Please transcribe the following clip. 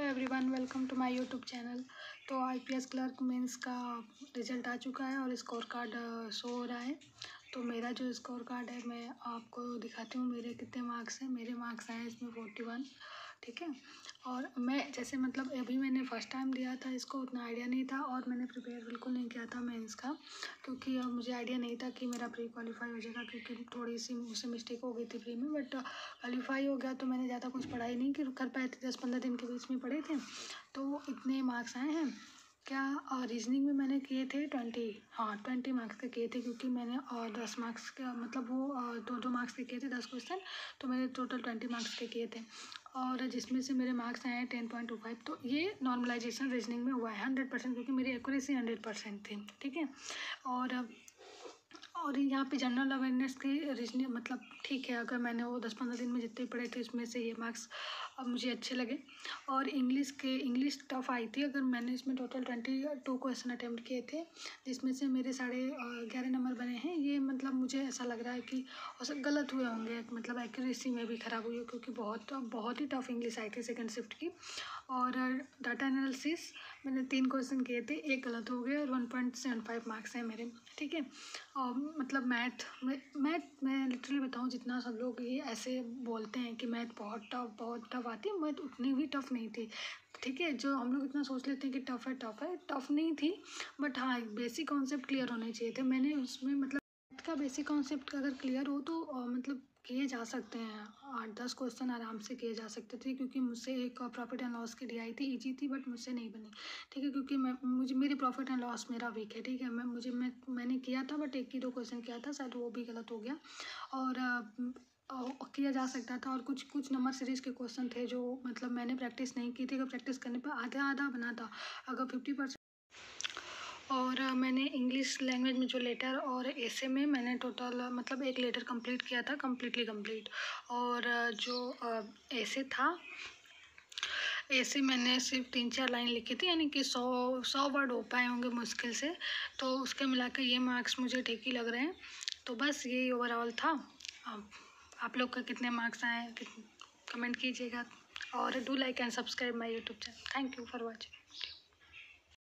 Everyone, welcome to my YouTube channel. तो IPS clerk mains का result आ चुका है और स्कोर कार्ड शो हो रहा है। तो मेरा जो स्कोर कार्ड है मैं आपको दिखाती हूँ मेरे कितने मार्क्स हैं। मेरे मार्क्स आए हैं इसमें 41, ठीक है। और मैं जैसे मतलब अभी मैंने फ़र्स्ट टाइम दिया था, इसको उतना आइडिया नहीं था और मैंने प्रिपेयर बिल्कुल नहीं किया था मेंस का, क्योंकि मुझे आइडिया नहीं था कि मेरा प्री क्वालिफाई हो जाएगा, क्योंकि थोड़ी सी मुझसे मिस्टेक हो गई थी प्री में। बट क्वालिफाई हो गया तो मैंने ज़्यादा कुछ पढ़ाई नहीं की, कर पाए थे, 10-15 दिन के बीच में पढ़े थे, तो इतने मार्क्स आए हैं। क्या रीजनिंग में मैंने किए थे 20 मार्क्स के किए थे, क्योंकि मैंने 10 मार्क्स का मतलब वो 2-2 मार्क्स के किए थे 10 क्वेश्चन, तो मैंने टोटल 20 मार्क्स के किए थे। और जिसमें से मेरे मार्क्स आए हैं 10.25। तो ये नॉर्मलाइजेशन रीजनिंग में हुआ है 100%, क्योंकि मेरी एक्यूरेसी 100% थी, ठीक है। और यहाँ पे जनरल अवेयरनेस की रीजनिंग मतलब ठीक है, अगर मैंने वो 10-15 दिन में जितने पढ़े थे उसमें से ये मार्क्स अब मुझे अच्छे लगे। और इंग्लिश टफ आई थी, अगर मैंने इसमें टोटल 22 क्वेश्चन अटैम्प्ट किए थे, जिसमें से मेरे 11.5 नंबर बने हैं। ये मतलब मुझे ऐसा लग रहा है कि गलत हुए होंगे, मतलब एक्यूरेसी में भी ख़राब हुई है, क्योंकि बहुत ही टफ इंग्लिश आई थी सेकेंड शिफ्ट की। और डाटा एनालिसिस मैंने 3 क्वेश्चन किए थे, एक गलत हो गए और 1.75 मार्क्स हैं मेरे, ठीक है। और मतलब मैथ मैं लिटरली बताऊँ, जितना सब लोग ये ऐसे बोलते हैं कि मैथ बहुत टफ आती है, मैथ उतनी भी टफ नहीं थी, ठीक है। जो हम लोग इतना सोच लेते हैं कि टफ नहीं थी। बट हाँ, बेसिक कॉन्सेप्ट क्लियर होने चाहिए थे। मैंने उसमें मतलब मैथ का बेसिक कॉन्सेप्ट अगर क्लियर हो तो मतलब किए जा सकते हैं, 8-10 क्वेश्चन आराम से किए जा सकते थे, क्योंकि मुझसे एक प्रॉफिट एंड लॉस की डी आई थी, ईजी थी, बट मुझसे नहीं बनी, ठीक है। क्योंकि मेरी प्रॉफिट एंड लॉस मेरा वीक है, ठीक है। मैंने किया था, बट 1 ही 2 क्वेश्चन किया था, शायद वो भी गलत हो गया। और किया जा सकता था। और कुछ नंबर सीरीज़ के क्वेश्चन थे जो मतलब मैंने प्रैक्टिस नहीं की थी, अगर प्रैक्टिस करने पर आधा बना था, अगर 50%। और मैंने इंग्लिश लैंग्वेज में जो लेटर और ऐसे में मैंने टोटल मतलब एक लेटर कंप्लीट किया था, कम्प्लीटली कंप्लीट। और जो ऐसे था, ऐसे मैंने सिर्फ 3-4 लाइन लिखी थी, यानी कि 100 वर्ड हो पाए होंगे मुश्किल से। तो उसके मिला के ये मार्क्स मुझे ठीक ही लग रहे हैं। तो बस यही ओवरऑल था। अब आप लोग का कितने मार्क्स आए कमेंट कीजिएगा, और do like and subscribe my YouTube channel. Thank you for watching.